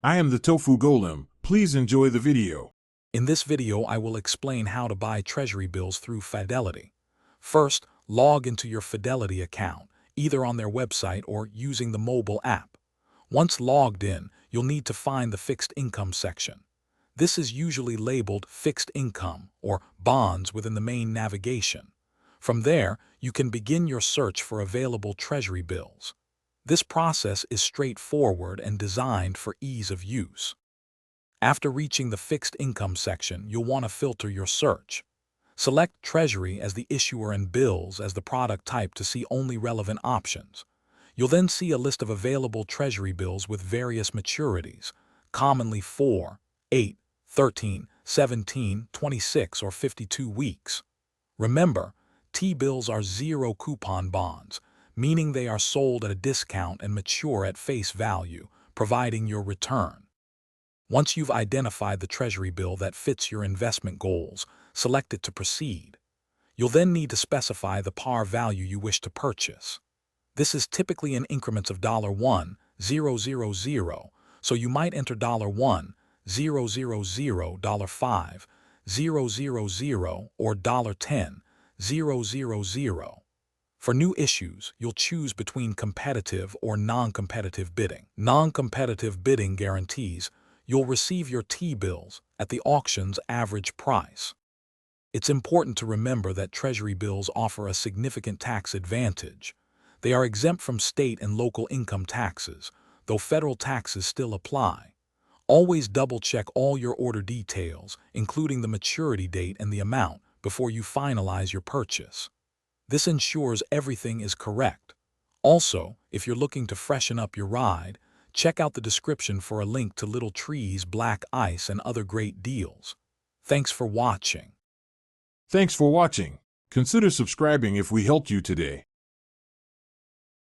I am the Tofu Golem. Please enjoy the video. In this video, I will explain how to buy Treasury bills through Fidelity. First, log into your Fidelity account, either on their website or using the mobile app. Once logged in, you'll need to find the fixed income section. This is usually labeled fixed income or bonds within the main navigation. From there, you can begin your search for available Treasury bills. This process is straightforward and designed for ease of use. After reaching the fixed income section, you'll want to filter your search. Select Treasury as the issuer and bills as the product type to see only relevant options. You'll then see a list of available Treasury bills with various maturities, commonly 4, 8, 13, 17, 26, or 52 weeks. Remember, T-bills are zero coupon bonds, meaning they are sold at a discount and mature at face value, providing your return. Once you've identified the Treasury bill that fits your investment goals, select it to proceed. You'll then need to specify the par value you wish to purchase. This is typically in increments of $1,000, so you might enter $1,000, $5,000, $000, or $10,000. For new issues, you'll choose between competitive or non-competitive bidding. Non-competitive bidding guarantees you'll receive your T-bills at the auction's average price. It's important to remember that Treasury bills offer a significant tax advantage. They are exempt from state and local income taxes, though federal taxes still apply. Always double-check all your order details, including the maturity date and the amount, before you finalize your purchase. This ensures everything is correct. Also, if you're looking to freshen up your ride, check out the description for a link to Little Trees, Black Ice, and other great deals. Thanks for watching. Thanks for watching. Consider subscribing if we helped you today.